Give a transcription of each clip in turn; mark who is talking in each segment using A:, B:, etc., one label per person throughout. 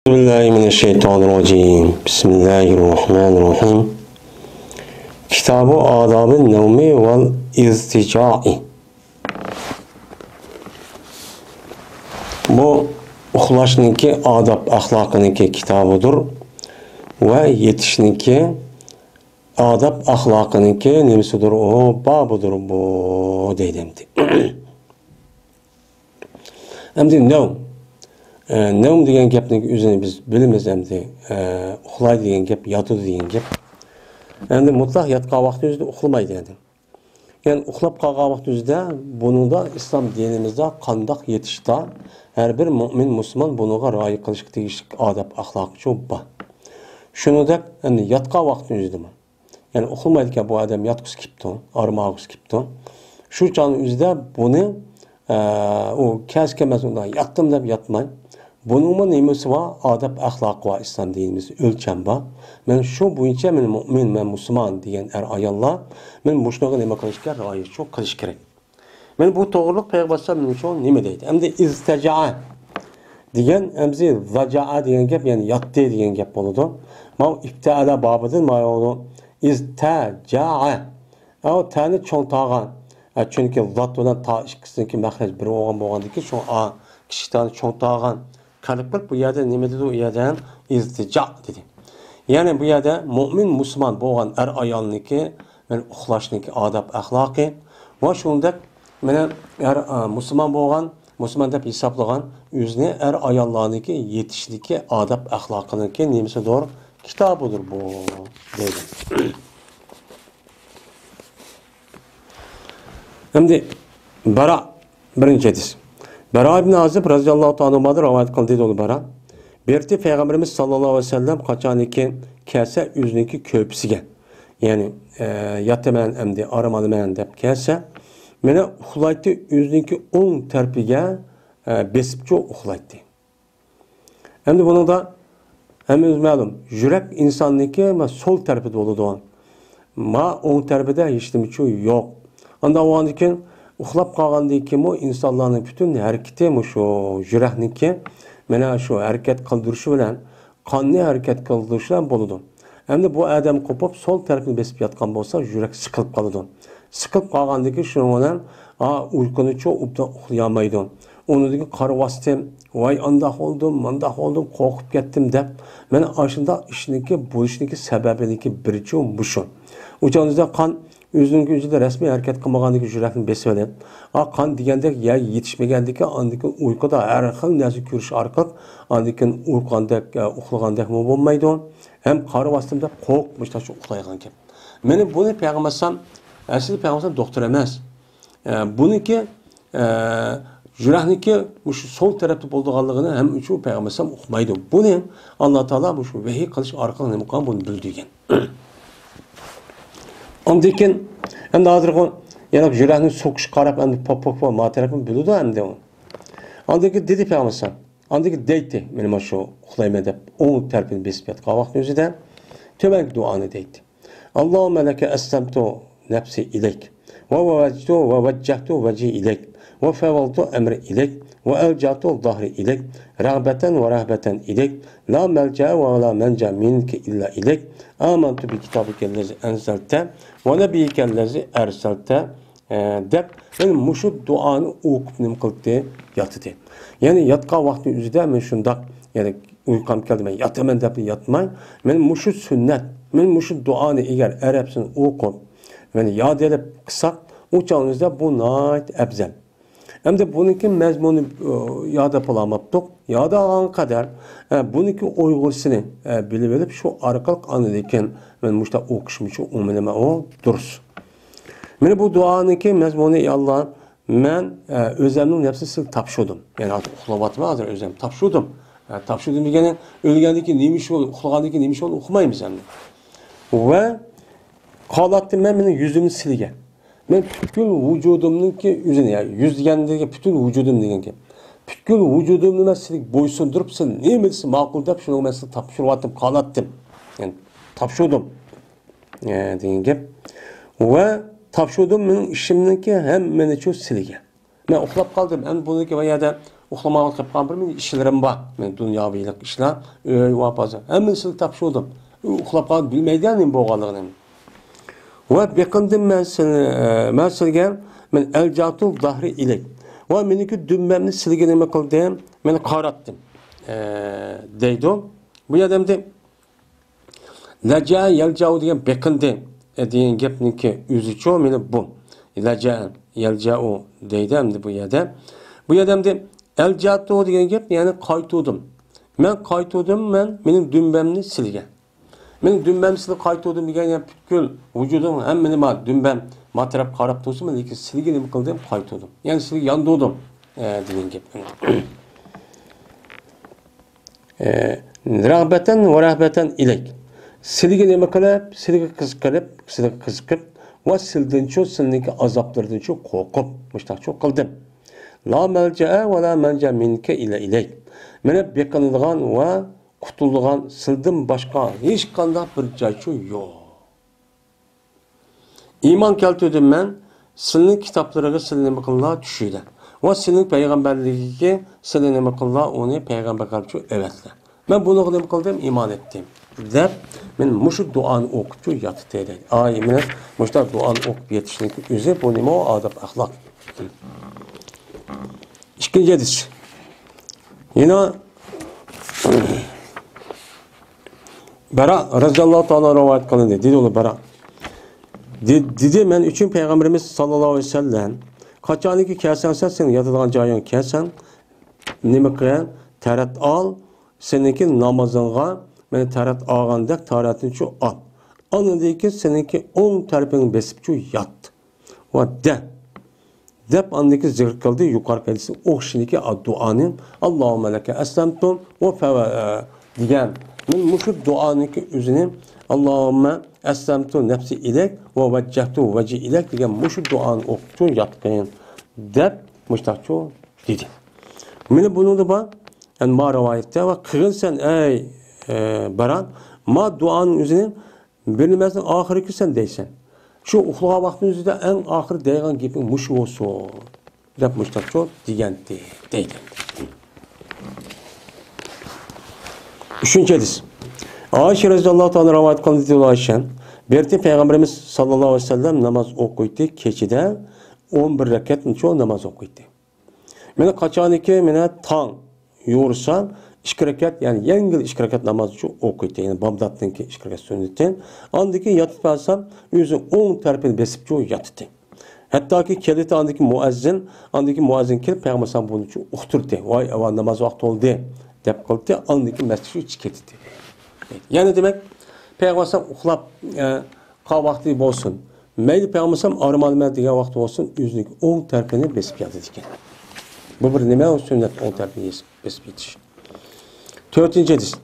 A: Bismillahirrahmanirrahim. Bismillahirrahmanirrahim. Kitab-ı Adab-ı Nevmi vel İztica'i. Bu uxlashniki adab axloqiniki kitobidir va yetishninki adab axloqiniki nimasidir, o bobidir bu deydi endi. Endi Nevm degan gapning o'zini biz bilamiz endi. Uxlaydi degan gap, yotadi degan gap. Endi mutlaq yotgan vaqt o'zida uxlamaydi endi. Yani uxlab qolgan vaqt o'zida buningda islom dinimizda qandoq yetishda har bir mo'min musulmon bunga rioya qilish tegishli odab axloq bor. Shuningdek, endi yotgan vaqt o'zida yani uxlamaydigan bu odam yotqisi kelibdi, armog'isi kelibdi. Shu chog'ning o'zida buni o kelmas undan yotdim deb yotmay. Bunun nimasi var, adab axloq va islom dinimiz o'lcham bor. Men shu bo'yicha men mu'min, men musulmon degan ayollar men bushnaga nima qilishga rioya qilish kerak. Men bu to'g'riliq payg'ambar men uchun nima deydi? Endi istaja'a degan, endi zaja'a degan gap, ya'ni yotdi degan gap bo'ladi. Men ibtida bobidan ma'lum istaja'a. O tani cho'ntag'an. Chunki zot bilan ta ikkisiniki maxraj bir bo'lgandiki, shu a kishdan cho'ntag'an. Kalıplar bu yerde nima dedi, u yerdan iztica dedi. Yani bu yerde mu'min musulmon bo'lgan ayolniki, men uxlashniki adab axloqi va shunday meni musulmon bo'lgan, musulmon deb hisoblagan o'zini ayollarniki yetishligi adab axloqiniki nimasidir, kitobidir bu deydi. Endi bara birinchi hadis. Bara ibn Azib radhiyallohu ta'ala anhu rivayet qildi dedi Bara. Berti Peygamberimiz sallallohu alayhi vasallam qachoniki kelsa o'ziniki ko'pisiga. Ya'ni yotaman endi aramalman deb kelsa, meni uxlaydi o'ziniki o'ng tarafiga besibchi uxlaydi. Endi buningda hammiz ma'lum, yurak insonniki sol tarafida bo'ladi. Ma o'ng tarafida hech nima yo'q. Unda o'ndikin uxlab qolgandan keyin bu insonlarning butun harakati shu yurakniki mana shu harakat qildirishi bilan qonni harakat qildirishi bilan bo'ladi. Endi bu odam qo'pib sol tarafini besib yotgan bo'lsa, yurak siqilib qoladi. Siqilib qolgandan keyin shu bilan uyquni cho'qib uxlayolmaydi. Unidagi qarvastim, voy andoq oldim, mandoq oldim, qo'rqib ketdim deb, mana ashunda ishniki bo'lishniki sababiniki birinchi shu. O'changizda qon o'zining o'zida rasmiy harakat qilmagandagi yurakni besib oladi. Qon degandek ya yetishmagandiki, andiki uyquda har xil narsa ko'rish orqali andiki uyqandek, uxlagandek bo'lmaydi. Ham qarvastim deb qo'rqib uxlaygan ekan. Meni buni payg'ambar asli payg'ambar doktor emas. Buniki yurakniki shu sol tarafda bo'lganligini ham uchu payg'ambar uqmaydi. Buni Alloh taolo shu vahiy qilish orqali nima qilgan buni bildirgan. Ondan endi hozirgi yana yurakning so'kish qarab endi pop ma tarafini biladi endi. Ondan dedi payg'ambar. Ondan deydi, men mana shu uxlayman deb o'ng tarafini besib yotgan vaqt o'zida to'bangi duoni deydi. Allohumma laka aslamtu nafsi ilayk va wajjahtu va wajjahtu wajhi ilayk va fawaltu amri ilayk va alja'tu dhahri ilayk raghbatan va rahbatan ilayk la malja va la manja minka illa ilayk amantu bi kitabika allazi anzalta va nabiyyika allazi arsalta deb men mushu duoni o'qib nim qildi yotdi. Ya'ni yotgan vaqtning o'zida men shundoq, ya'ni uyqum keldi, men yotaman deb yotmay, men mushu sunnat, men mushu duoni agar arabsini o'qib, meni yod etib qilsak, u chog'ingizda bu nihoyat afzal. Endi buniki mazmuni yoda qo'lamabdiq. Yoda olgan qadar buniki uyg'ursini bilib olib, shu orqali anadikan men mushta o'qishim uchun umilma o durus. Meni bu duoniki mazmuni Alloh men o'zimning nafsini topshirdim. Ya'ni uxlayapman hozir o'zim topshirdim. Topshirdim degani o'lgandiki nima shu, uxlagandiki nima shu uxmaymiz endi. Va qolatdim men meni yuzimni silgan. Men bütün vücudumniki yüzüne, yani yüz degandagi bütün vücudum degan gap. Bütün vücudumni maslik bo'ysundirib, sen nemasi ma'qul deb shuni men sizga topshirib qolatdim. Yani topshirdim. Degan gap. Va topshirdim mening ishimniki ham meni shu silgan. Men uxlab qoldim. Endi buniki va yerda uxlamağa qapqan bir men işlerim var. Men dünyaviylik işler, öy va bazı. Hemmisini tapşırdım. Uxlab qalıb bilməydən boğalığını. Ve beqindim men silgen men elcatul zahri ilek. Ve meniki dümbemni silgenime qildim, men qaratdim. Deydi. Bu adamda laja yelcau degan beqindi degan gapniki o'zi cho meni bu. Laja yeljau deydi endi bu yerda. Bu adamda eljatu degan gap ya'ni qaytuvdim. Men qaytuvdim, mening dümbemni silgan. Mening dümbem silib qaytuvdim degan gap butkul vujudim hammani ma dümbem matrab qarab tursa, men lekin silgan nima qildim, qaytuvdim. Ya'ni silib yanduvdim degan gap. Rağbeten ve rahbeten ilek. Silgi nima qilib, silgi qiziqib va sildincho silniki azoblardancho qo'rqib, mushtaqcho qildim. La malja'a va la manja minka ila ilek. Meni beqinadigan va qutuladigan sildim boshqa hech qanday bir joycho yo'q. İman keltirdim men, silning kitoblariga silnima qillar tushidi. Va silning payg'ambarligiga silnima qillar uni payg'ambar qilib evatlar. Ben bunu nima qildim, iman etdim. Deb men mushu duoni o'qib yotib deydi. Ay, men mushu duoni o'qib yetishlik o'zi bu nima odab axloq. İkinci hadis. Yine Bara radhiyallahu ta'ala rivayet qilindi. Dedi onu Bara. Dedi men üçün Peygamberimiz sallallahu aleyhi ve sellem qachoniki kelsan sen yotadigan joying kelsan nima qil? Tarat al. Seninki namazınğa meni tarat ağandak taratını şu al. Anladaki seninki 10 tarafını besip şu yat. Ve dep andaki zikr kıldı yukarı kendisi o şimdiki duanın Allahümme leke eslemtum ve feve diyen men muşu duanınki üzerine Allahümme eslemtu nefsi ilek ve veccehtu veci ilek diyen muşu duanı okutu yatkın dep muştakçu dedi. Meni bunu da bak yani ma rivayette ve kırın sen ey Baran ma duanın üzerine bilmezsen ahirki sen deysen. Şu uxluğa vaxtın üzerinde en ahir deygan gipin muşu olsun. Dep muştakço diyendi. Deydi. Üçüncü hadis. Ayşe radhiyallahu ta'ala rivayet kıldı diyor Ayşe. Berti Peygamberimiz sallallahu aleyhi ve sellem namaz okuydu. Keçide 11 rekat çoğu namaz okuydu. Mene kaçaniki mene tang yoğursan 2 rekat yani yengil 2 rekat namazı okuydu. Yani Bağdat'taki 2 rekat sünnetten. Andaki yatıp alsam yüzün 10 tarafını besip çoğu yatıdı. Hatta ki kelite andaki muazzin kelip Peygamber bunu uqturdu. Vay ava namaz vakti oldu. Dep kıldı. Andaki mescidi çıketdi. Yani demek Peygamber uxlab qal vakti bolsun. Meyli Peygamber armanıma degan vakti olsun yüzünün 10 tarafını besip yatıdı ekan. Bu bir nima sünnet 10 tarafını besip yetiş. 4. hadis.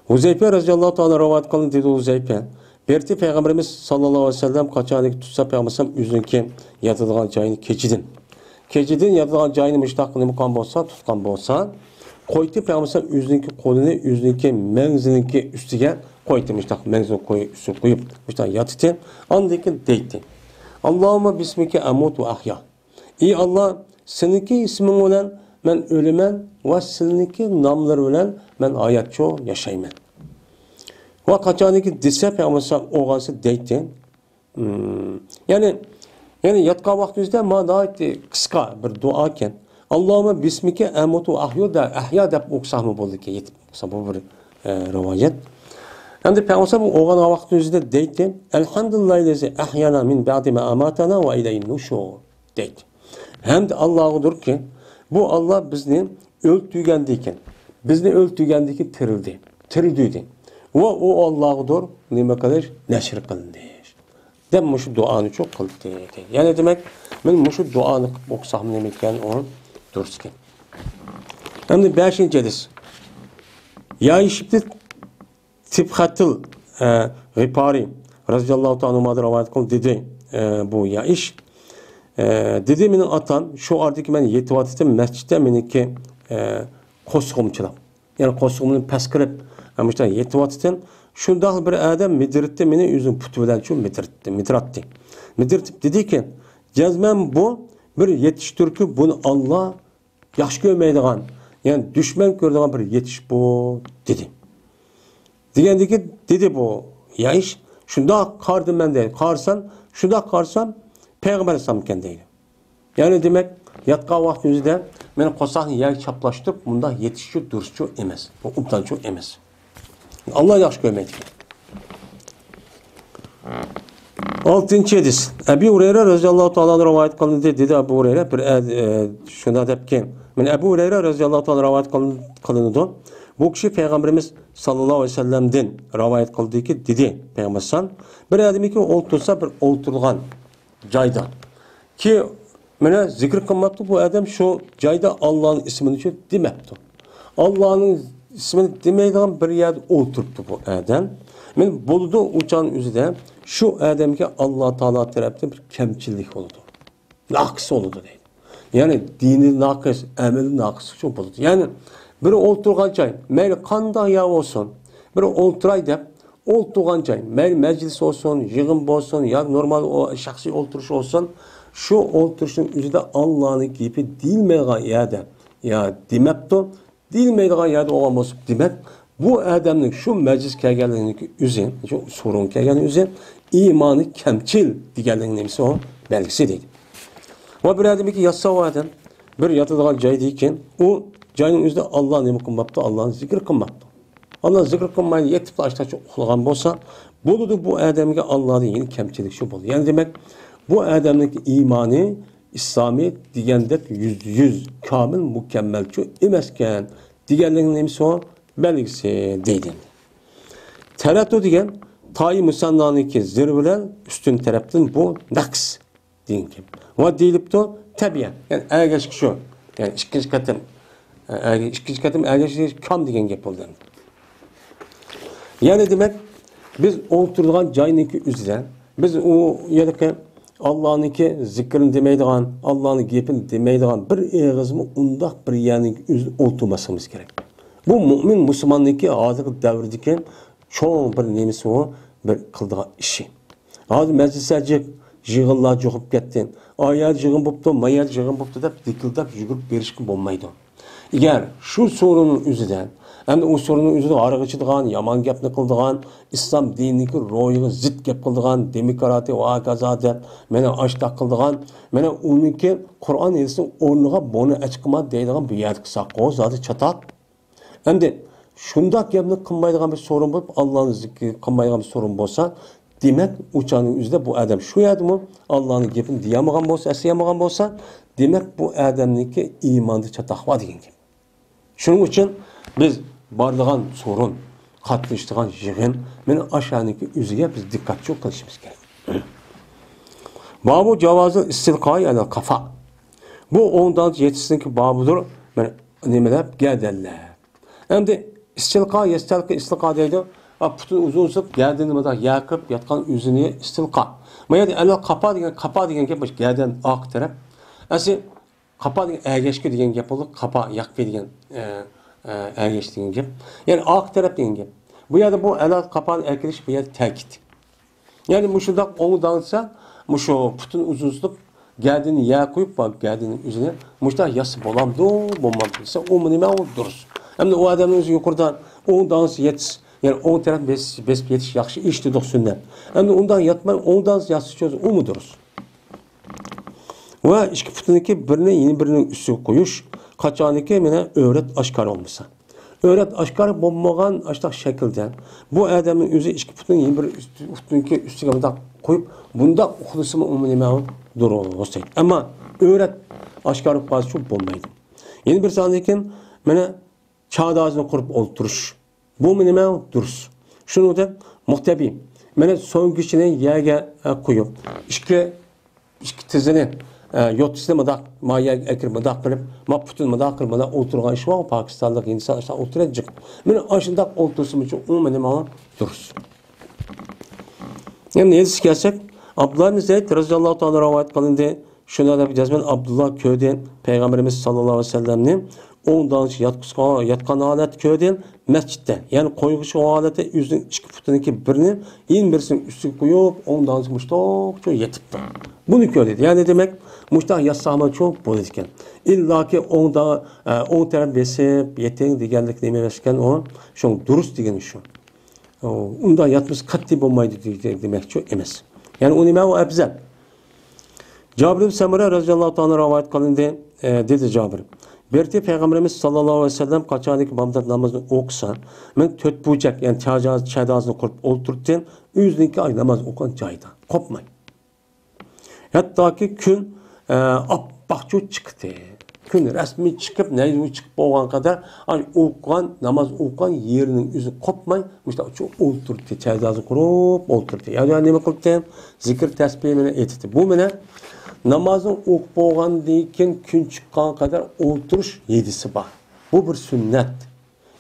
A: Huzeyfe radhiyallahu ta'ala rivayet kıldı dedi Huzeyfe. Berti Peygamberimiz sallallahu aleyhi ve sellem kaçaniki tutsa Peygamber yüzünki yatıdığan joyini keçidin. Keçidin yatıdığan joyini müştaqini muqam bolsa, tutqan bolsa, qo'ydi Peygamber yüzünki qo'lini yüzünki mengzininki üstiga qo'ydi müştaq mengzini üstüne qo'yib müştaq yatdı. Andaki deydi. Allahumma bismike amut ve ahya. Ey Allah, seninki ismin bilan men o'laman va seninki nomlar bilan men hayatcho yashayman. Va qachoniki desa Peygamber o'g'ansa deydi. Yani yatgan vaqtingizda mana qisqa bir duo ekan. Allahümme bismike emutu ahyo da ahya deb o'qsam bo'ldi ki yetib qolsa bu bir rivoyat. Endi Peygamber o'g'an vaqtingizda deydi. Elhamdülillahi ahyana min ba'di ma amatana ve ilayhin nushur deydi. Hamd Allah'ıdır ki bu Allah bizni öldürgendiyken, bizni öldürgendiki tirildi. Ve o Allah'ıdır nima kadar neşr kılındı. Dem muşu duanı çok kıldı. Yani demek ben muşu duanı okusam nima ekan onu dursun. Hem de 5. hadis. Ya işipti Tibhatul Gıpari radhiyallahu ta'ala rivayet kıldı dedi bu ya iş. Dedi benim atan şu ardaki ben yetivatım mescitte meniki qo'squmchilar. Yani qo'squmni paskirib işte yetivatım şundaq bir adam midritdi meni o'zim puti bilan shu midratdi. Midritib dedi ki jazman bu bir yetishtirki bunu Allah yaxshi ko'rmaydigan Yani düşman gördüğün bir yetiş bu dedi. Degендeki dedi bu. Ya iş şunda kardım ben de. Karsan şunda karsam peygamber samken değil. Yani demek yatqa vaktimizde men qosaqni yer çaplaştırıp bunda yetişçi duruşçu emas. Bu umtançı emas. Allah yaxşı görmeydi. 6. hadis. Ebu Hureyre radıyallahu ta'ala rivayet kılındı dedi Ebu Hureyre bir şunda depken. Men Ebu Hureyre radıyallahu ta'ala rivayet kılındı. Bu kişi Peygamberimiz sallallahu aleyhi ve sellem'den rivayet kıldı ki dedi Peygamberimiz bir adamı ki oltursa bir olturgan cayda ki mene zikr kılmaptı bu adam şu cayda Allah'ın ismini şu demepti. Allah'ın ismini demeydiğin bir yerde oturttu bu adam. Men buludu uçağın üzerinde şu adamga Allah Taala tarafından bir kemçilik oldu. Naqs oldu deydi. Yani dini naqs, ameli naqs şu oldu. Yani bir olturgan joy, mayli qanday ya olsun, bir olturay deb olturgan joy, mayli meclis olsun, yig'in bo'lsin, ya normal o shaxsiy oltirish olsun, şu oltirishning o'zida Allohning gapi deyilmaydigan yerda, ya demapti, deyilmaydigan yerda olgan bo'lsa, demak bu adamning şu meclis kelganligining o'zi, şu sorun kelganning o'zi iymoni kamchil deganligini nemisi o belgisi deydi. Va bir adamki yatsa o adam bir yatadigan joydayken u joyning o'zida Alloh nima qilmabdi? Allohni zikr qilmabdi. Allah zikr qilmaydi, yetib ashtacha uxlagan bo'lsa, bo'ladi bu adamga Allohning yeni kamchilik shu bo'ldi. Ya'ni demak bu adamning iymoni İslami degandek %100 kamil mukammalchi emaskan deganligini nemisi o belgisi deydi. Terattu degan tayi musannaniki zirveler üstün taraftan bu naqs degan ki. Va deyilibdi tabiyan. Yani ergeçki şu. Yani ikkinchi qatim ergeçki kam degan gap bo'ldi. Yani demek biz o'tirgan joyniki o'zidan biz o yerga Allah'nınki zikrini demeydiğin, Allah'ın gapini demeydiğin bir ağızmı undaq bir yerning o'zida o'tirmasimiz kerak. Bu mümin Müslümanlıkı hozirgi davrdagi çoğun bir nemisi o bir qildigan ishi. Hozir meclislarga yig'inlar jo'qib ketdi. Ayar yig'in bo'pti, mayar yig'in bo'pti deb dikildab yugurib berishga bo'lmaydi. Agar shu sorunning o'zidan, endi u sorunning o'zida arg'ichadigan, yomon gapni qildigan, islom dinining ro'yiga zid gap qildigan, demokratiya va kaza deb meni ashtaq qildigan, meni uniki Qur'on elsin o'rniga buni achqima deydigan bu yerga saqo zoti chataq. Endi shundoq gapni qilmaydigan bir sorun bo'lib, Allohning zikri qilmaydigan bir sorun bo'lsa, demak uçağının o'zida bu adam shu yerdimi? Allohning gapini deyamagan bo'lsa, asiyamagan bo'lsa, demak bu adamniki iymonda chataqva degan gap. Shuning uchun biz barligan sorun, qatnashadigan yig'in, meni ashaniki o'ziga biz diqqatli qilishimiz kerak. Babu javozil istilqoi ala qafa. Bu 10-7-sinki babudur. Mana nimalar gadallar. Endi istilqa, istilqa deydi. Putun uzun sıp gerdini mıda yakıp yatkan üzünü istilqa. Mayada ala qapa degan gap boş gerden aq taraf. Asi qapa degan ergeçki degan gap oldu. Qapa yakpi degan ergeç degan gap. Yani aq taraf degan gap. Bu yerda bu ala qapa erkeliş bu yerda ta'kid. Yani muşundaq onu dansa muşu putun uzun sıp gerdini ya koyup bak gerdinin üzerine muşta yası bolamdı bomam ise o nima o durus. Hem de o adamın özü yukarıdan o dans yetiş. Yani o taraf bes yetiş yaxşı iş dedik sünnet. Hem de ondan yatmay ondan yaxşı söz o muduruz. Ve iki putuniki birine yeni birinin üstü koyuş. Kaçaniki mene öğret aşkar olmasa. Öğret aşkar bulmagan aştak şekilde bu adamın özü iki putun yeni bir putuniki üstüne koyup bunda uxlusımı umumine dur olsaydı. Ama öğret aşkarlık bazı çok bulmaydı. Yeni bir saniyekin mene çağdağızını kurup olturuş. Bu nima durus. Şunu da muhtabi. Mene son kişini yerge koyup iki tizini yotisini mıdak maya ekir mıdak kılıp maputun mıdak kılmadan oturgan iş var. Pakistan'daki insan işte oturacak. Mene aşındak otursun için o nima durus. Yani neyse gelsek Abdullah bin Zeyd radıyallahu ta'ala rivayet kılındı. Şuna da bir cezmen Abdullah köyden Peygamberimiz sallallahu aleyhi ve sellem'nin o'ngdan yatgan holat ko'rdin masjidda. Ya'ni qo'yg'ish holati o'zining ikki putidagi birini eng birisini ustiga qo'yib, o'ngdan mushtoq yetibdi. Buni ko'rdi. Ya'ni demak, mushtoq yassama cho'q bo'ladi ekan. İllaki o'ng taraf besib, yeting deganlik nima ekan u? Shu durust degani shu. Unda yatmız qat'iy bo'lmaydi demakchi emas. Ya'ni u nima u afzal. Cabir ibn Samura radhiyallohu ta'ala rivoyat qilindi, dedi Cabir. Berti Peygamberimiz sallallohu alayhi vasallam qachoniki bomdod namozini o'qisa, men 4 burchak, ya'ni chadazini qurib o'ltirdim, o'ziniki namoz o'qigan joyda, qopmay. Hattoki kun oppoq chiqdi. Kun rasmiy chiqib, nayzu chiqib bo'lgan qadar, o'qigan namoz o'qigan yerining o'zi qopmay, mushta o'ltirdi, chadazini qurib o'ltirdi. Ya'ni nima qildi? Zikr tasbih bilan aytdi. Bu bilan namazın o'qib bo'lgandan keyin kun chiqqan qadar o'ltirish yedisi bor. Bu bir sunnat.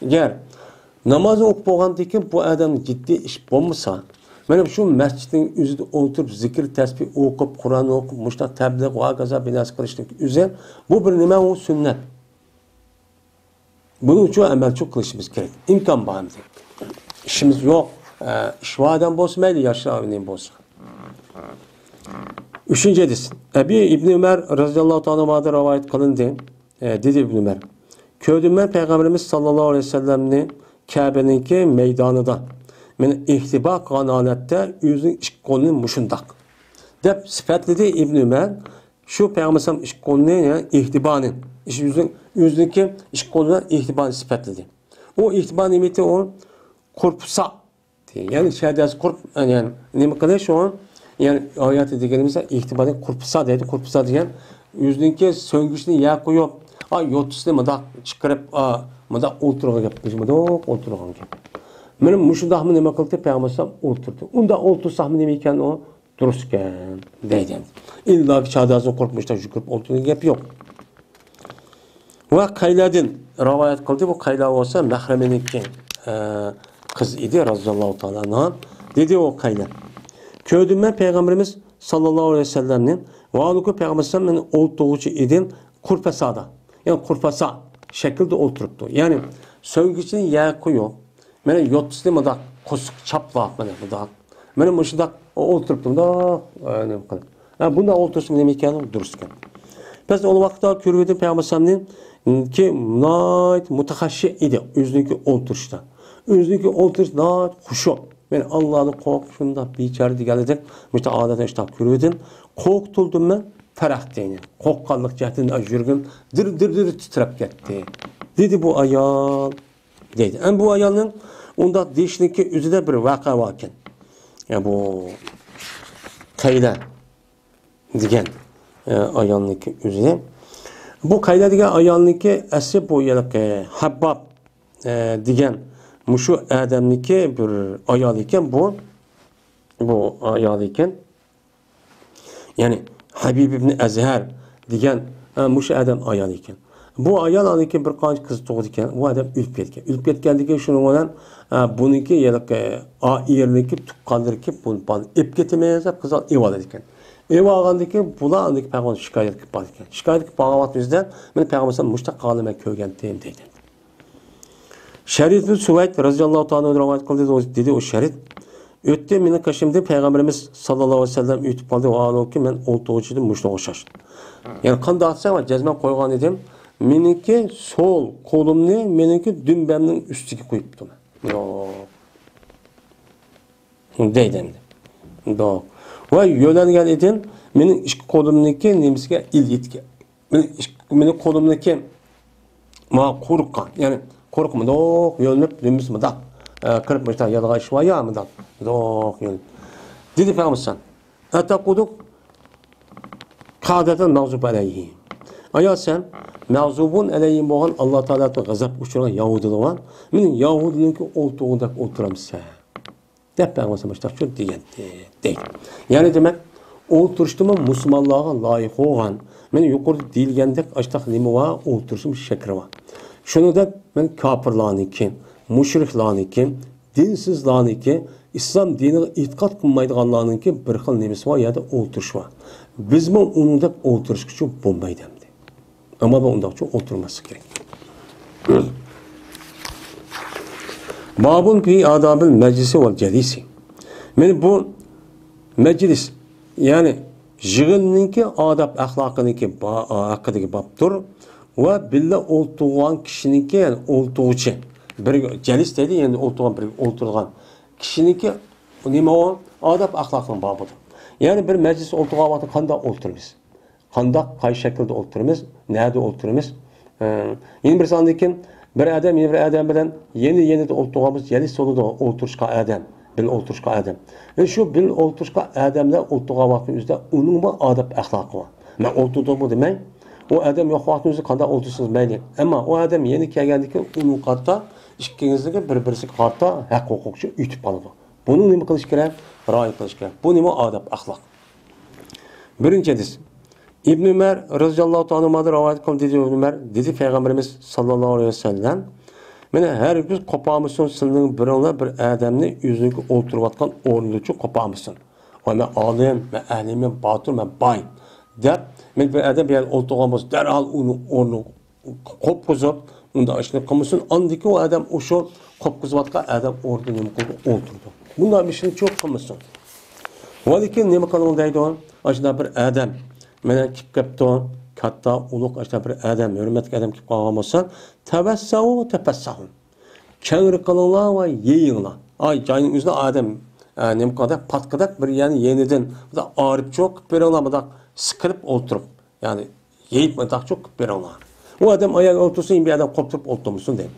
A: Agar namozni o'qib bo'lgandan keyin bu odam jiddiy ish bo'lmasa, mana shu masjidning o'zida o'ltirib zikr tasbih o'qib, Qur'on o'qib, mushta tabliq va gaza binas qilishning o'zi bu bir nima u sunnat. Buning uchun amalchi qilishimiz kerak. Imkon bor hamda. İşimiz yo'q. Ish vadan bo'lsa mayli, yoshlarning bo'lsa. Üçüncü hadis. Ebi İbn Ömer radıyallahu ta'ala rivayet kılındı. Dedi İbn Ömer. Gördüm ben Peygamberimiz sallallahu aleyhi ve sellem'ni Kabe'ninki meydanıda. Men ihtiba kanalette yüzün iş konunun muşundak. Dep sıfatledi İbn Ömer. Şu Peygamberimizin iş konunun ihtibanın. Yüzündeki iş konunun ihtibanı sıfatledi. O ihtiban nimeti o kurpsa. Yani şehadesi kurp. Yani ne kadar şu an? Yani ayet deganimizda ihtibarning kurpusa deydi. Kurpusa degan yüzündeki söngüçni ya qo'yib, yotisni mudaq chiqarib, mudaq o'ltirgan gap, mudaq o'ltirgan gap. Mana mushundaqmi nima qildi Payg'ambar o'ltirdi. Unda o'ltirsaqmi nima ekan u? Durust ekan deydi. İlla ki chadasini qo'rqmishdan yugurib o'ltirgan gap yo'q. Va Qayladin rivoyat qildi. Bu Qayla bo'lsa Mahraminiki qiz edi roziyallohu ta'ala anha. Dedi o Qayla. Gördüm ben Peygamberimiz sallallahu aleyhi ve sellem'nin valuku Peygamberimizin oldurduğu idin kurpasada. Yani kurpasa şekilde oturuptu. Yani söngüçünü yer koyuyor. Beni yotsuzlu mu da kusuk çapla bana da. Benim hoşunda oturuptum da yani bunda otursun demek yani dururken. Biz o vakti görüyordum Peygamberimizin ki mutahaşşi idi. Yüzündeki oturuşta. Yüzündeki oturuş nayet huşu. Ben Allah'ın korkusunda biçare digelecek. Müste adeta işte görüyordum. Korkutuldum ben. Ferah deyini. Korkanlık cehdinde ajürgün. Dır titrep gitti. Dedi bu ayal. Dedi. En bu ayalın onda değişindeki üzerinde bir vaka varken. Yani bu Kayla digen ayalındaki üzerinde. Bu Kayla digen ayalındaki esip bu yalık Habbab digen Muşu Adem'deki bir ayal iken bu ayal iken yani Habib ibn Azhar diyen Muşu Adem ayal iken bu ayal alırken bir qancha kız doğdu iken bu adam ülüp ketken. Ülüp ketkendiği şunun olan bununki yalık yerindeki tuqqanlarki bunu ip getirmeyezip kızal ev alır iken. Ev algandaki bula andaki Peygamber şikayet kıp alır iken. Şikayet kıp bağlamak bizden ben Peygamber'den muştaq qalime kögendim deydi. Şerit bin Süveyd radıyallahu ta'ala rivayet kıldı dedi o şerit. Ötte mening kaşımda Peygamberimiz sallallahu aleyhi ve sellem ütüp kaldı o anı ki men oltuğucuydum muşta oşaştım. Yani qanday atsam cezmen koygan edim. Meniki sol kolumni meniki dümbemnin üstüge koyuptum. Deydim. Doğru. Ve yölengen edim. Mening iki kolumniki nemisiga il yetken. Mening kolumniki ma qo'rqqan. Yani korkmadık, yönlüp dümüz mıdak. Kırıp mıçta yadağa iş var ya mıdak. Mıdak yönlüp. Dedi Peygamber hatta kuduk kadeten mağzub aleyhi. Aya sen mağzubun aleyhi boğan Allah Teala'da gazap uçuran Yahudiler var. Benim Yahudilerin ki olduğunda oturamsa. Dep Peygamber mıçta çok değil. Yani demek oturuştuğuma Müslümanlığa layık olan men yukarıda deyilgendek açtaq nima var oturuşum şekri var. Şunu da ben kafirlarniki, müşriklarniki, dinsizlarniki, İslam dinine itiqat qilmaydiganlarniki bir xil nemesi var ya da oturuş var. Biz mi onun da oturuş için bombaydı. Ama ben onda çok oturması gerek. Babun fi adabil meclisi vel celisi. Men bu meclis yani yig'inninki adab axloqiniki haqidagi babdir va billa o'ltirgan kishiniki yani o'ltiruvchi bir jalis deydi endi o'ltirgan bir o'ltirgan kishiniki nima o adab axloqning bobidir. Yani bir meclis o'ltirgan vaqtda qanday o'ltiramiz? Qanday qay shaklda o'ltiramiz? Nerede o'ltiramiz? Yeni bir sandikin bir adam bilan yeni o'ltirganmiz jalis solida o'ltirishga adam. Bil o'ltirishga adam. Ve şu bil o'ltirishga adamlar o'ltirgan vaqtning o'zida uning bu adab axloqi bor. Men o'ltirdim demay, o adam yo'q vaqtning o'zida qanday o'ltirsangiz mayli. Ammo o adam yeni kelgandan keyin uning qarta ikkingizni bir-birisiga qarta haq huquqchi yutib qoladi. Buni nima qilish kerak? Rioya qilish kerak. Bu nima adab axloq? Birinchi hadis. İbn Ömer radhiyallohu ta'ala anhu rivoyat qildi dedi İbn Ömer dedi Peygamberimiz sallallohu alayhi vasallam Mene her bir kopamısın sınırın birine bir adamni yüzünü oturuvatkan orunlucu kopamısın. O men alim, men ahlim, men batır, men bay. Der, men bir adam bir oturgamız derhal onu orunu kopkuzup, onda aşını kılmışsın. Andaki o adam o şu kopkuzuvatkan adam orada nemi kıldı oturdu. Bunlar bir şeyini çok kılmışsın. Valikin nemi kılın deydi o? Aşında bir adam, mene kip kaptı o. Katta uluk aşağı bir adam, hürmetli adam ki kalmasan, tebessahu. Kengri kılınlar ve yiyinlar. Ay cayın üzerine adam ne kadar patkadak bir yani yeniden da ağrıp çok bir olamadak sıkılıp oturup yani yiyip madak çok bir ola. O adam ayak otursun bir adam kopturup oturmuşsun değil.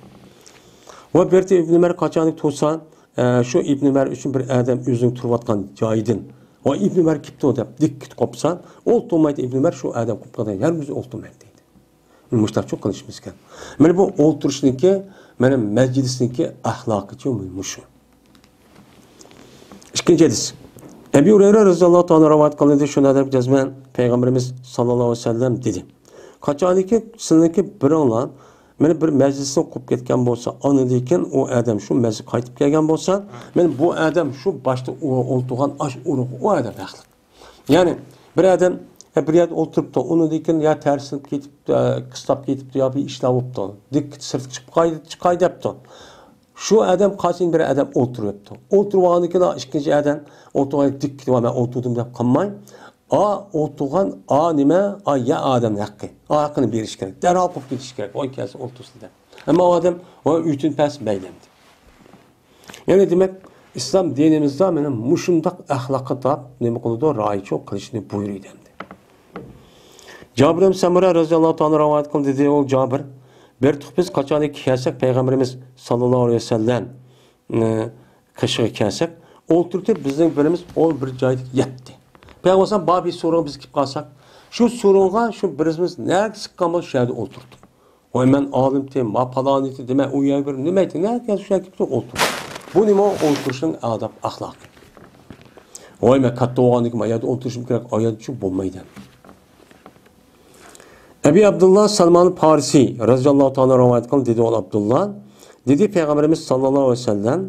A: Ve bir de İbn Ömer kaçanlık tutsa şu İbn Ömer için bir adam yüzünü turvatkan caydın. O İbn Ömer kipti o da dik kopsan olturmaydı İbn Ömer şu adam kopkadan yer yüzü olturmaydı deydi. Müştak çok konuşmuşken. Yani bu olturuşundaki benim meclisindeki ahlakıcı muşu. İkinci hadis. Ebu Hureyre radhiyallohu ta'ala rivayet kılındı şuna da cezmen Peygamberimiz sallallahu aleyhi ve sellem dedi. Kaçaniki sınırki bir olan meni bir meclisden ko'p ketgan bo'lsa, anidikin o adam şu meclis qaytib kelgan bo'lsa, men bu adam şu boshda o'ltirgan ash urug' o adam haqli. Ya'ni bir adam bir yerda o'tiribdi, unidikin ya tarsinib ketib, qistab ketibdi yo bir ishlar bo'libdi. Dik sirt chiqay debdi. Şu adam qasin bir adam o'tiribdi. O'tirganikin ikkinchi adam o'tirib dik va men o'tirdim deb qolmay, o'tirgan nima? Ya adam haqqi. Haqqini berish kerak. Darhol qo'yib ketish kerak. Oy kelsa o'tirsin deb. Ammo odam uchun pas baylamdi. Yani demek İslam dinimizde benim muşundaq ahlakı da nima qiladi? Rioya qilishni buyurdi. Cabir ibn Samura radhiyallohu ta'ala rivoyat qildi dedi o Cabir. Bir biz qachonki kelsak Peygamberimiz sallallohu alayhi vasallam qishga kelsak, o'ltirib bizning birimiz ol bir joyda yatdi. Peygamber babi so'roq biz kelib qolsak, shu so'roqqa shu birimiz nima siqqanmiz shu yerda o'tirdik. Voy men olimtim, ma paloniti demak u yer bir nima ayting, nima shu yerga kelib o'tirdik. Bu nima o'tirishning adab axloqi. Voy men katta o'g'anlik ma yerda o'tirishim kerak, oyat shu bo'lmaydi. Ebi Abdullah Salman Farisi radhiyallohu ta'ala rivoyat qildi dedi o Abdullah. Dedi Peygamberimiz sallallohu alayhi vasallam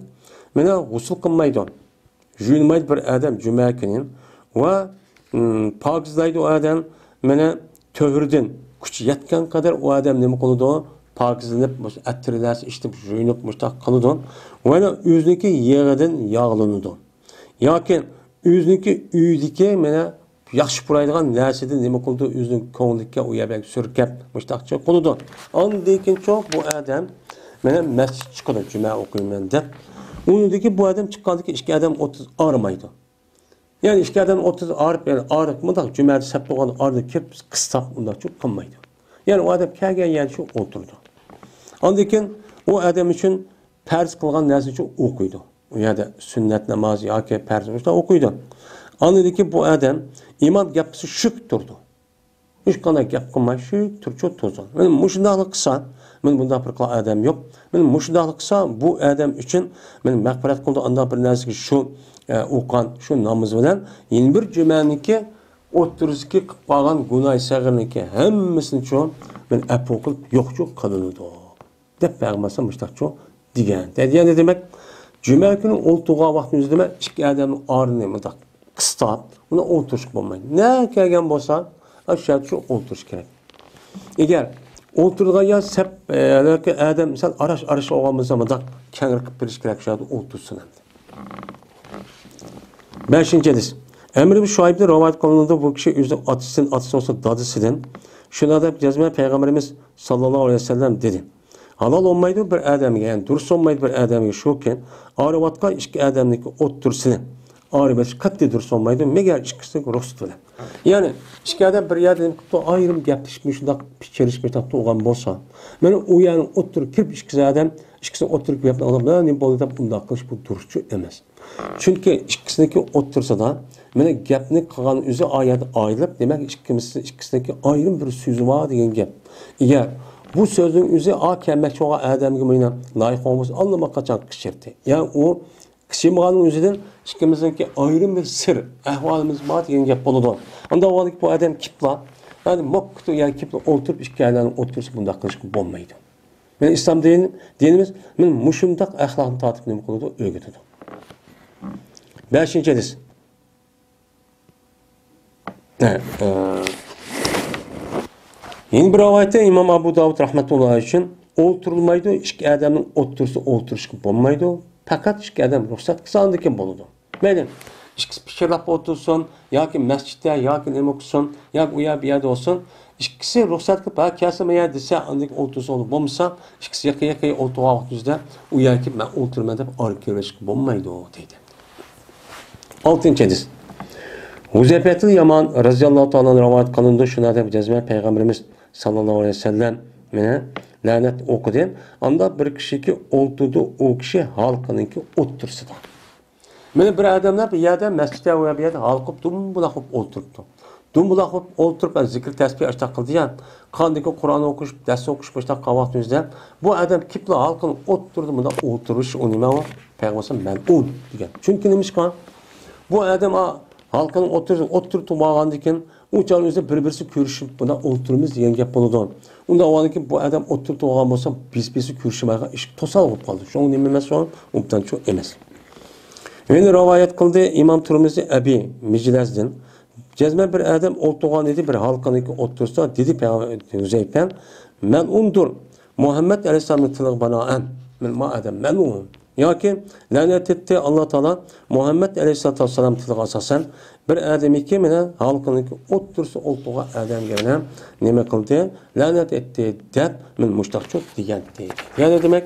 A: meni g'usl qilmaydi. Juymaydi bir adam juma kuni va pokizlaydi o adam meni to'g'ridan kuchi yetgan qadar o adam nima qiladi? Pokizlanib, attirlar ishtib juyinib mushtaq qiladi. Va o'ziniki yig'idan yog'lanadi. Yoki o'ziniki uydagi meni yaxshi puraydigan narsadan nima qildi? O'zining ko'nglikka u yerga surkab mushtaqcha qiladi. Ondan keyin bu adam meni masjid chiqadi, juma o'qiyman deb. Unidagi bu adam chiqqandiki ikki adam 30 arimaydi. Yani ikki adam 30 arib, yani ariqmidaq jumada sap bo'lgan arda kelib qistab undan çok qilmaydi. Yani o adam kelgan yer shu o'tirdi. Ondan keyin o adam uchun farz qilgan narsa uchun o'qiydi. U yerda sunnat namozi yoki farz uchun o'qiydi. Anladiki bu adam imam gapisi shuk turdi. Hech qanday gap qilmay shu turcha to'zon. Men mushundaqlik qilsa, men bunday bir adam yo'q. Men mushundaqlik qilsa bu adam uchun men mag'firat qildi undan bir narsaga shu o'qan, shu namoz bilan yana bir jumaniki o'ttirishga qilib qolgan gunoh sag'irniki hammasini uchun men afv qilib yo'q qilinadi. Deb Payg'ambar mushtaqcho degan. Yani demak juma kuni o'ltirgan vaqtimizda ikki odamning o'rnini mudaq qistab, uni o'tirish bo'lmaydi. Ne kelgan bo'lsa, aşağı şu o'tirish kerak. Eğer O'tirgan ya sep adam misal araş olgan zamanda kengir qilib berish kerak şahada o'tirsin. 5. hadis. Emr ibn Şuayb'de rivayet kılındı bu kişi yüzde atısı olsa dadısıdan. Şuna da cezme Peygamberimiz sallallahu aleyhi ve sellem dedi. Halal olmaydı bir adamga, yani durus olmaydı bir adamga şuken, ağrıvatka iki adamniki otursun. Ağrıvatka katli durus olmaydı, meğer ikisi ruhsat bilen. Yani iki adam bir yerden ayrım gaplaşmış, şunda piçeriş bir tatlı olan bolsa. Ben o yani oturup kirip ikisi adam, ikisi oturup yapılan adam, ne bolda bunda kılış bu duruşçu emez. Çünkü ikisindeki otursa da, mene gapni qilgan o'zi oyat ayrılıb, demak ikkisidagi ayrım bir so'zi var degan gap. Eğer bu sözün o'zi a kelmoqchi bo'lgan odamga meni loyiq bo'lmasa, allaqachon qishirdi. Yani o qishirmaganning o'zidan ikkimizniki ayrım bir sir, ahvolimiz bor degan gap bo'ladi. Unda o'lik bu odam kipla, yani moktu yani kipla o'tirib ikki odamni o'tirsa bunday qilishga bo'lmaydi. Men islom dinimiz men mushundaq axloqni tatib nima qiladi, o'rgatadi. 5. hadis. Yeni bir rivayette İmam Abu Davud rahmetullahi için o'ltirilmaydi, ikki odamning o'tirsa o'tirishga bo'lmaydi. Fakat ikki odam ruxsat qilsa andikin bo'ladi. Mayli, ikkisi pichirlab o'tirsin yoki masjidda yoki nima qilsin, yoki u yer bu yerda olsin, ikkisi ruxsat qilib ha kelsa men desa andik o'tirsa bo'lmasa, ikkisi yaqin o'tirgan vaqtida u yerga men o'tirman deb olib kelishga bo'lmaydi deydi. 6. hadis. Huzeyfetil Yaman radıyallahu ta'ala rivayet kılındı şuna da cezme Peygamberimiz sallallahu aleyhi ve sellem mene lanet okudu. Anda bir kişi ki olturdu o kişi halkınınki otursa da. Mene bir adamlar bir yerde mescide veya bir yerde halkıp dumbulakıp oturttu. Dumbulakıp oturup zikir tesbih açta kıldı ya. Kandaki Kur'an okuş, ders okuş başta kahvaltı yüzde. Bu adam kiple halkını oturdu bunda oturuş o nime var. Peygamberimiz mel'un diyen. Çünkü neymiş kan? Bu adam halkının oturup bağlandıkken uçağın üzerinde birbirisi görüşüp buna oturumuz diyen gap buludu. Onda o ki bu adam oturup bağlan olsa birisi görüşmeye iş tosal olup kaldı. Şu an emez şu an umdan çok emez. Yine rivayet kıldı İmam Tirmizi Ebi Miclez'den. Cezme bir adam oturgan dedi bir halkının otursa dedi Hüzeyfen mel'undur. Muhammed Aleyhisselam'ın tılığı bana en. Ma adam mel'un. Ya ki lanet etti Allah Teala Muhammed Aleyhisselatü Vesselam tiliği asasen bir adam iki mine halkının otursa olduğu adam gelene neme kıldı? Lanet etti dep min muştakçuk diyendi. Yani demek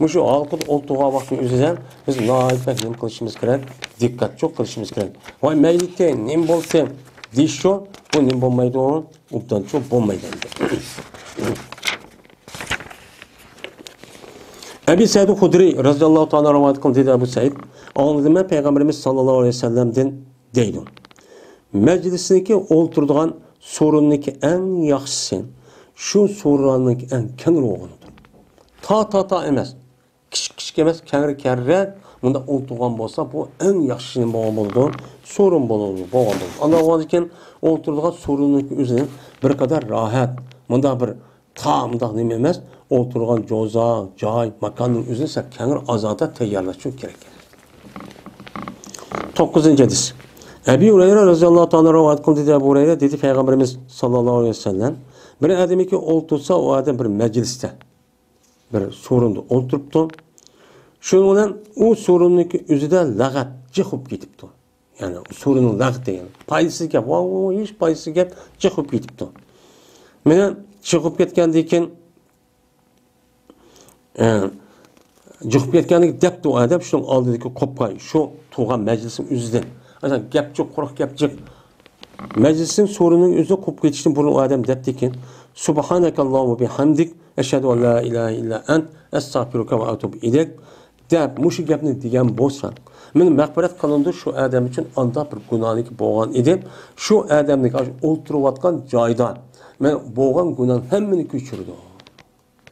A: şu halkın olduğu vaktin üzerinden biz naifek nem kılışımız gerek, dikkat çok kılışımız gerek. Vay meylitte nem bolsa diş şu, bu nem bolmaydı onun, uptan çok bolmaydı. Ebu Said Hudri radıyallahu ta'ala rivayet kıldı dedi Ebu Said. Anladım ben Peygamberimiz sallallahu aleyhi ve sellem'den deydim. Meclisindeki oturduğun sorunundaki en yaxşısı şu sorunundaki en kenir oğunudur. Ta emez. Küçük emez, kenir bunda oturduğun bolsa bu en yaxşısının boğulduğu sorun boğulduğu. Anladım oturduğun sorunundaki üzerine bir kadar rahat. Bunda bir tamda neme emez. Oturgan joza, joy, makanning o'zini esa kengir azada tayyorlash kerak. 9. hadis. Ebu Hurayra radhiyallohu ta'ala rivoyat qildi dedi Ebu Hurayra dedi Peygamberimiz sallallohu alayhi vasallam bir odamki o'ltirsa o adam bir majlisda bir sorunda o'ltiribdi. Shuning bilan u so'rinniki o'zida lag'at chiqib ketibdi. Ya'ni so'rinning lag'at degan foydasiz gap, hech foydasiz gap chiqib ketibdi. Mana chiqib ketgandan keyin Çıkıp ketkenlik depti o adam şunun aldığındaki kopkay şu tuğan meclisin üzerinden. Aslında gapçık, kurak gapçık. Meclisin sorunun üzerine kopup geçtiğinde bunu o adam depti ki Subhanakallahumma bihamdik eşhedü en la ilahe illa ent estağfiruke ve atubu ilek dep muşu gapni degan bo'lsa meni mag'firat qilindi şu adam için anda bir gunohniki bo'lgan edi. Şu adamning o'ltirayotgan joyda men bo'lgan gunohni hammani kechirdi.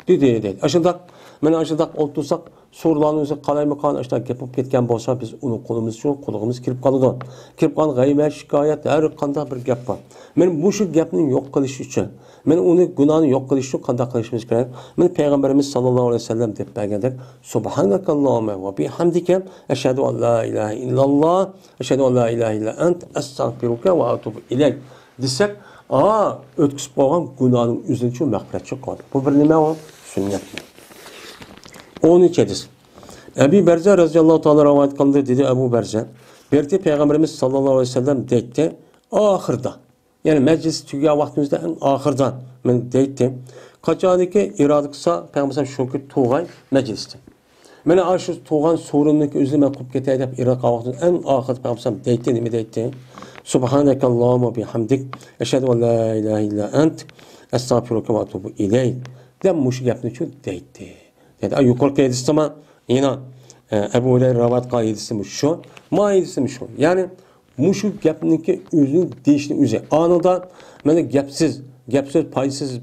A: Dedi. Aşındak, men aşındak otursak sorularını özü qalaymi qan aşta gapib ketgan bo'lsa biz uni qo'limiz şu qulog'imiz kirib qoladi. Kirib qolgan g'aybat, shikoyat, har qanday bir gap bor. Men bu shu gapni yo'q qilish uchun, men uni gunohni yo'q qilish uchun qanday qilishimiz kerak? Men Peygamberimiz sallallohu alayhi vasallam deb bergandek, subhanakallahumma va bihamdika ashhadu an la ilaha illalloh, ashhadu an la ilaha illa ant, astagfiruka va atubu ilayk. Desek, Aha, ötküsüp koygan günahın üzerine şu mağfiretçi koydu. Bu bir nime o? Sünnet. 13 hadis. Ebu Berze radıyallahu ta'ala rivayet kıldı dedi Ebu Berze. Berti Peygamberimiz sallallahu aleyhi ve sellem deydi. Ahırda. Yani meclis tügüya vaktimizde en ahırdan. Ben deydi. Kaçaniki iradı kısa Peygamberimiz şoku tuğay meclisti. Mene aşı tuğan sorunluk üzerine kup geteydi hep iradı vaktimizde en ahır Peygamberimiz deydi. Nimi deydi? Subhaneke Allahümme bihamdik. Eşhedü en la ilahe illa ent. Estağfiruke ve atubu ileyk. Dem muşu yapını şu deydi. Yani yukarı hadis ama yine Ebu Hureyre rivayet kaidesi şu, maidesi şu. Yani muşu gapniki özünü değişini üzü. Anında mene gapsiz,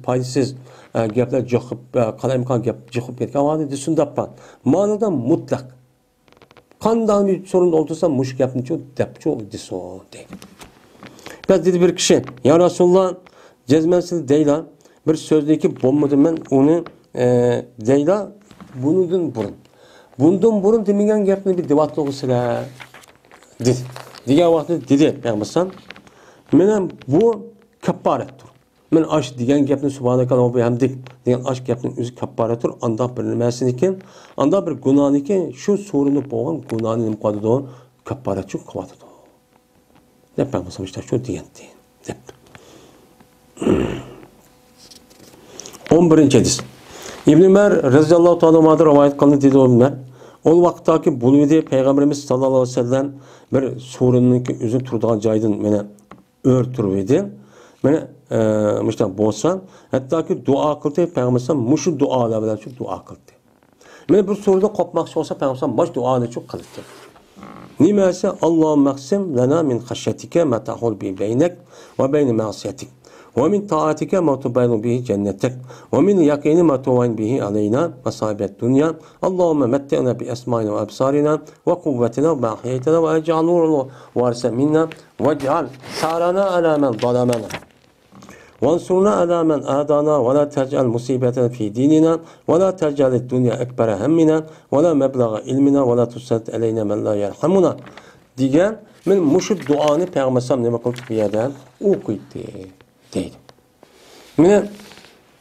A: paysız gaplar joxup qalayimkan gap joxup ketgan vaqtda desundappan. Ma'noda mutlaq. Qanday bir sorun olursa muş gapni şu depço deso deydi. Biz dedi bir kişi, ya Resulullah cezmensiz deyla bir sözdeki bombadı ben onu deyla bunun burun. Bundan burun demigen gapni bir devatlı olsala dedi. Diğer vakti dedi Peygamber. Menen bu kapparettir. Men aş diyen gapni subhanakallah ve hamdik diyen aş gapni özü kapparettir. Anda bir nimesinikin, anda bir günahnikin şu sorunu boğan günahını nimqadıdı kapparetçi kıvatıdı. Ne Peygamber işte şu diyen. 11. hadis. İbn Ömer radıyallahu ta'ala anhu'dan rivayet kılındı dedi onlar. O vaktaki buluydu Peygamberimiz sallallahu aleyhi ve sellem bir sorunun ki üzün turduğun caydın mene örtürüydü. Mene işte bolsa hatta ki dua kıldı Peygamberimiz muşu dualar bilen çok dua kıldı. Mene bir soruda kopmakçı olsa Peygamberimiz baş duanı çok kıldı. Nimese Allahümme aksim lana min haşyetike ma tahul bi beynek ve beyni masiyetik. ومن طاعتك ما تبين به جنتك ومن يقين ما توعن به علينا مصائب الدنيا اللهم متعنا بأسمائنا وأبصارنا وقوتنا وما أحييتنا واجعل نورنا وارث منا واجعل ثارنا على من ظلمنا وانصرنا على من آذانا ولا تجعل مصيبتنا في ديننا ولا تجعل الدنيا أكبر همنا ولا مبلغ علمنا ولا تسلط علينا من لا يرحمنا diye men muşu duanı Peygamber ne kıldık bir yerden okuydu deydi. Mene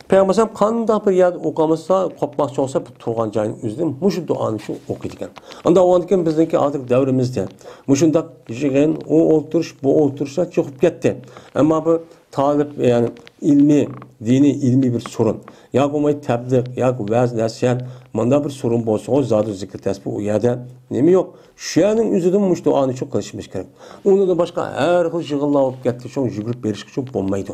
A: Peygamber qanday bir yer oqamasa qopmoqchi olsa bu turgan joyning o'zida mushu duoni shu o'qiydigan. Unda o'ndan bizniki hozir davrimizda mushundaq yig'in, o o'ltirish, bu o'ltirishlar cho'qib ketdi. Ammo bu talib yani dini ilmi bir sorun. Ya bo'lmay tabliq, ya va'z nasihat, manda bir sorun bo'lsa, o zot zikr tasbih u yerda nima yo'q. Shu yerning o'zida mush duoni shu qilishimiz kerak. Unda da boshqa har xil yig'inlar olib ketdi, shu yugurib berish uchun bo'lmaydi.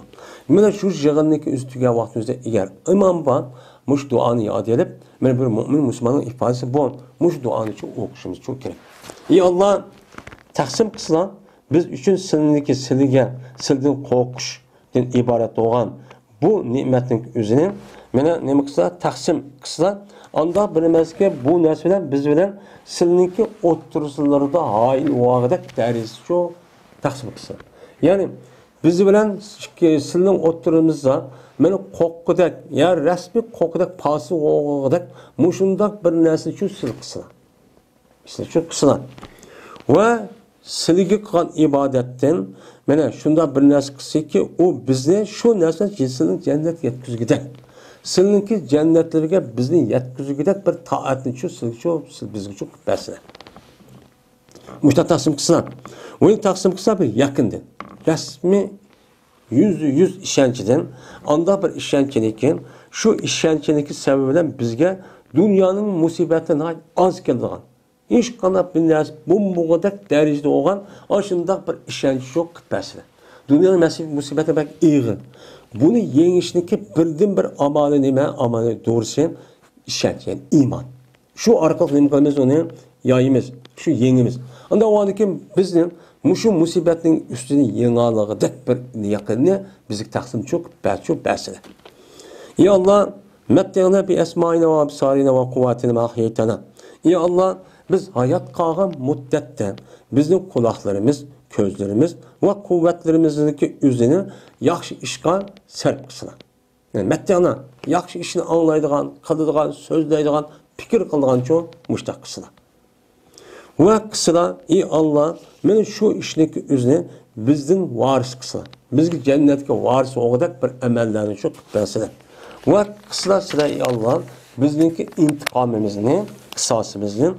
A: Mana shu yig'inniki o'ziga vaqtimizda agar imom bor, mush duoni yod edib, mana bir mo'min musulmonning ifodasi bu, mush duoni shu o'qishimiz uchun kerak. Ey Alloh taqsim qilsin, biz uchun sildan qo'rqishdan iborat bo'lgan bu ne'matning o'zini mana nima qilsa taqsim qilsa anda bilmazki bu narsa bilan biz bilan silninki o'ttirishlarida hayil vaqtda darisi shu taqsim qilsa. Ya'ni biz bilan silning o'ttirimizda mana qo'qqidak ya rasmiy qo'qqidak pasi o'g'idak mushundoq bir narsa shu sil qilsa. İşte shu qilsa va silga qilgan ibodatdan mana shunda bir narsa qilsaki u bizni shu narsa jinsining jannatga yetkazgidek. Silninki jannatlarga bizni yetkazgidek bir toatni shu bizga shu bersin. Mushta taqsim qilsa. Uni taqsim qilsa bir yaqindan. Rasmiy yüz ishonchidan anda bir ishonchinikin shu ishonchinniki sababidan bizga dunyoning musibatini az keladigan hiç qanday bir narsa bomboqadak darajada olgan aşındaq bir ishonch yo'q qilpasida. Dunyoning musibati bak ig'ir. Buni yengishnikki birdan bir amali nima? Amali to'g'risi ishonch, yani iymon. Shu orqali nima qilamiz uni yoyimiz, shu yengimiz. Unda o'ylayki bizning mushu musibatning ustini yengalig'idak bir yaqinni bizga taqsim cho'q, basida. Ya Allah, matta'na bi asma'ina va absarina va quwwatina ma ahyaytana. Ya Allah, biz hayat qolgan muddatda bizning quloqlarimiz, ko'zlarimiz va quvvatlarimizniki o'zini yaxshi ishga sarf qilsin. Yani matta'na yaxshi ishni anglaydigan, qiladigan, so'zlaydigan, fikr qiladigancha mushtaq qilsin. Va qilsa, ey Allah, men shu ishniki o'zini bizning varis qilsin. bizga jannatga varsa o'g'dak bir amallarni shu qilib va qislar sizlar ey Alloh bizningki intiqomimizni, qisosimizni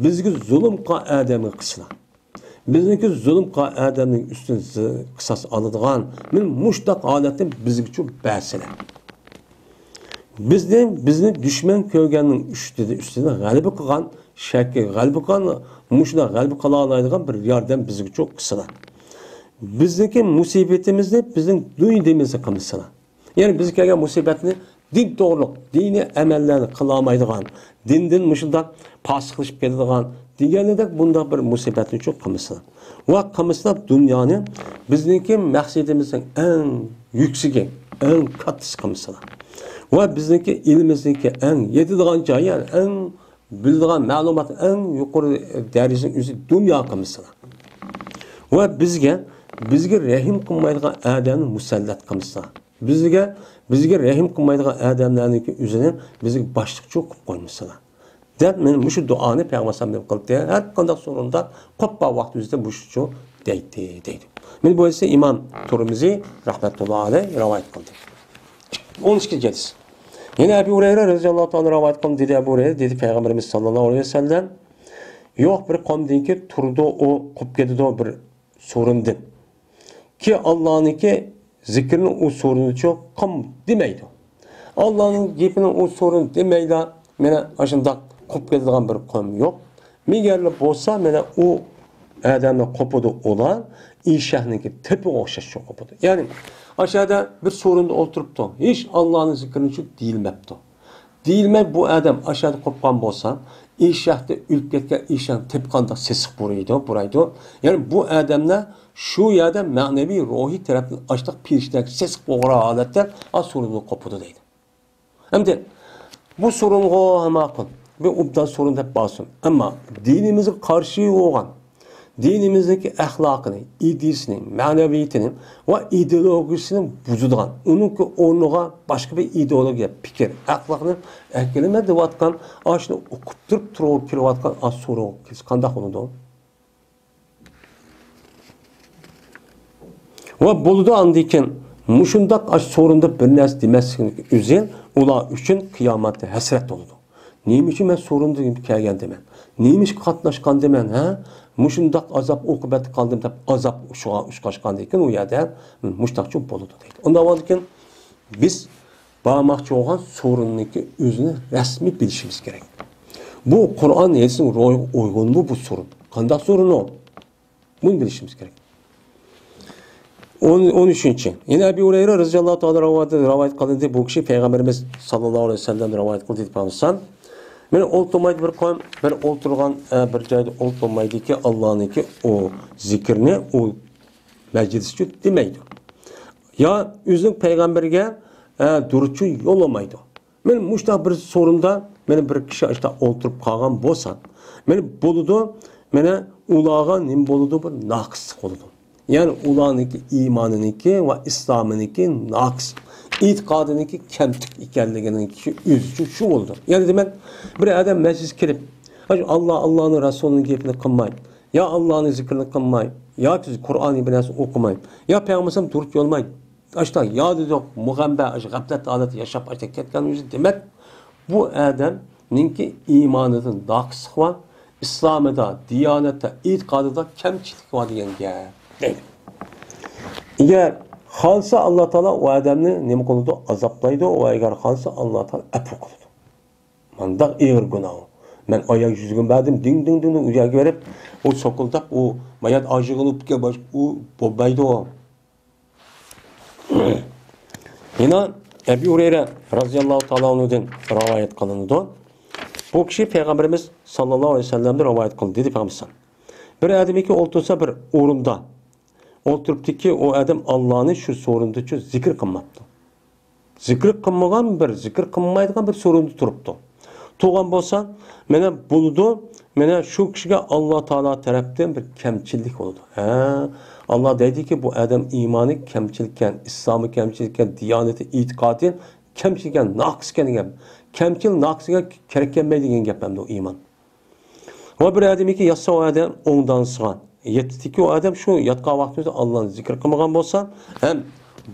A: bizga zulm qilgan odamga qilsizlar. Bizniki zulm qilgan odamning ustidan qisos oladigan men mushtaq holatni bizga chu ba'silar. Bizni dushman ko'rganning ustidan g'alaba qilgan, shakki g'alaba qilgan, mushda g'alaba qila oladigan bir yordam bizga chu qilsizlar. Bizniki musibatimizni bizning duydimizni qilsizlar. Ya'ni bizga kelgan musibatni din to'g'riliq, diniy amallarni qila olmaydigan, dindan mushunda pasqilishib ketadigan deganidek bunda bir musibatni çok qilmaslar. Va qilmaslar dunyoni bizniki maqsadimizning eng yuksigi, eng kattasi qilmaslar. Va bizniki ilmimizniki eng yetadigan joy, yani eng biladigan ma'lumot eng yuqori darajaning o'zi dunyo qilmaslar. Va bizga rahim qilmaydigan odamni musallat qilmaslar. Bizga rahim qilmaydigan odamlarniki o'zini bizga boshliq cho'q qilib qo'ymaslar. Deb men şu duanı Peygamber sallallahu aleyhi ve sellem kıldı. Her kandak sorunda koppa vaktimizde bu şu deydi. Men bu ise İmam Turmizi rahmetullahi aleyh rivayet kıldı. 12. hadis. Yine Ebu Hureyre radıyallahu anh rivayet kıldı dedi Ebu Hureyre dedi Peygamberimiz sallallahu aleyhi ve sellem yok bir kavmden ki turdu o kop gidiyordu bir sorundu. Ki Allah'ınki zikrinin o sorunu çok kam demeydi. Allah'ın gepinin o sorunu demeydi. Mene aşında kop geldiğin bir kavm yok. Migerli bolsa mene o adamla kopudu olan işahınki tepe okşaş çok kopudu. Yani aşağıda bir sorunda oturuptu. Hiç Allah'ın zikrini çok değilmepti. Değilme bu adam aşağıda kopkan bolsa işahda ülk ketken işahın tepkanda sesik buraydı. Yani bu adamla şu yerde manevi ruhi tarafından açtık pirişteki sesik boğra aletler az sorunda kopudu deydi. Hem de bu sorunğa hamakın ve obdan sorun hep basın. Ama dinimize karşı olan, dinimizdeki ahlakını, idisini, maneviyetini ve ideolojisini buzudan, onun ki onluğa başka bir ideoloji, fikir, ahlakını eklemedi vatkan, aşını okutup durup kilovatkan az soru kandak onu da. Ve buludu andıyken, muşundak aş sorunda bir nes demezsin üzel, ular üçün kıyamette hasret oldu. Neymiş ben sorunda kelgen demen. Neymiş katlaşkan demen ha? Muşundak azap okubet kaldım da azap uşağa uşkaşkan deyken o yerde muştakçı boludu deydi. Onda varken biz bağmakçı olan sorununki özünü resmi bilişimiz gerek. Bu Kur'an neysin uygunluğu bu sorun. Kandak sorunu o. Bunu bilişimiz gerek. 13. Yine Ebu Hureyre radıyallahu anh rivayet kılındı. Bu kişi Peygamberimiz sallallahu aleyhi ve sellem rivayet kıldı. Men olturmaydı bir kavim, bir olturgan bir joyda olturmaydı ki Allah'ınki o zikrini o meclisçi demeydi. Ya özün peygamberge duruşu yollamaydı. Men muşta bir sorunda men bir kişi işte olturup kalgan bolsa, men boludu, mene ulağa nim boludu bir naqslık oldu. Yani ulanınki imanınki ve İslam'ınki naqs. İtikadınki kemtik ikenliğinki üzücü şu oldu. Yani demek bir adam meclis kirip Allah'ın Resulü'nün gepini kılmayın. Ya Allah'ın zikrini kılmayın. Ya Kur'an'ı biraz okumayın. Ya Peygamber'im durup yolmayın. İşte ya dedi mugambe, gaflet adeti yaşap işte ketken yüzü demek bu adamınki imanının naqsı var. İslam'da, diyanette, itikadıda kemçilik var diyen değil. Eğer halsa Allah Teala o adamni nima qiladi? Azaplaydi. O agar halsa Allah Teala afu qiladi. Manda ağır günah. Men ayak yüzügün badım ding uyaga berib, o sokuldab, o mayat ajig'ilib kelib, o bo'lmaydi o. Yine Ebu Hureyre radıyallahu ta'ala anhu'dan rivayet kılındı. Bu kişi Peygamberimiz sallallahu aleyhi ve sellem'de rivayet kılındı dedi Peygamberimiz. Bir adam ki otursa bir orunda oturuptu ki o adam Allah'ın şu sorunda şu zikir kılmaptı. Zikir kılmagan bir, zikir kılmaydigan bir sorunda turuptu. Tuğan bolsa, mene buldu, mene şu kişiye Allah Teala tarafından bir kemçillik oldu. Allah dedi ki bu adam imanı kemçilken, İslam'ı kemçilken, diyaneti, itikadı kemçilken, naqsken gap. Kemçil naqsga kerekkenmeydigan gap hamda o iman. Ve bir adam ki yassa o adam ondan sığan. yettiki o adam şu yatqa vaqtimizda Allah'ını zikr qilmagan bo'lsa, hem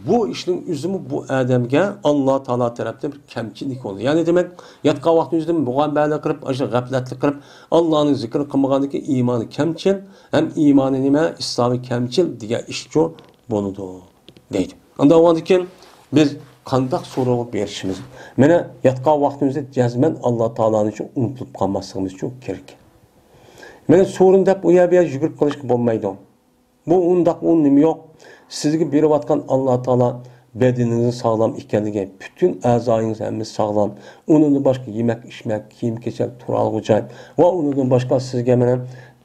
A: bu ishning üzümü bu adamga Alloh taolo tarafdan bir kamchilik oldu. Yani demek yatqa vaqtimizda mug'ambalik qilib, g'aflatlik qilib, Allohni zikr qilmaganligi iymoni kamchil, hem iymoni nima, islomi kamchil degan ishchi bo'ladi deydi. Unda o'g'andikin biz qandaq so'roq berishimiz. Mana yatqa vaqtimizda jazman Alloh taoloni uchun unutilib qolmasligimiz uchun kerak. Mana so'rin deb u yerga yugurib qolishga bo'lmaydi. Bu undaq nima yo'q. Sizga berayotgan Alloh taolo bedeningiz sağlam ekanligi, bütün a'zoyingiz hammasi sağlam. Undan boshqa yemak, ichmak, kiyim-kechak, turalg'u joy va undan boshqa sizga mana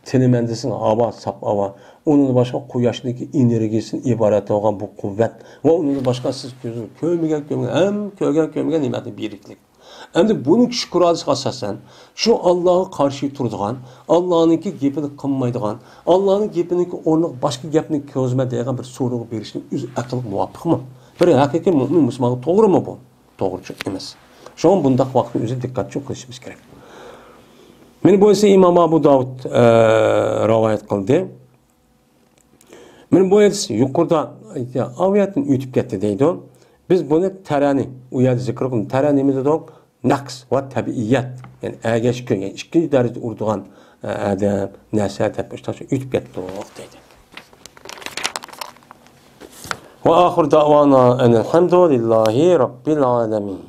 A: tilimandisini havo, sap havo, undan boshqa quyoshning energiyasidan iborat bo'lgan bu quvvat va undan boshqa siz ko'rmagan, ham ko'rgan ne'matni beriklik. Endi bunun şükürazı asasen şu Allah'a karşı turduğan, Allah'ınki gepini kılmaydıgan, Allah'ın gepiniki ornuk başka gepini közme deyken bir soruğu berişinin üz akıl muvafık mı? Bir hakiki mümin Müslümanı doğru mu bu? Doğru çok emez. Şu an bundaq vaktin üzü dikkat çok kılışımız gerek. Meni bu ise İmam Abu Davud rivayet kıldı. Meni bu ise yukarıda aviyetin ütüp gitti deydi. Biz bunu terani, uyarı zikr kılın. Teranimizi de naqs ve tabiiyat. Yani ergeç gün, yani iki derece urduğan adam, nasihat etmiş, ütüp gitti deydi. Ve ahir davana enelhamdülillahi rabbil alemin.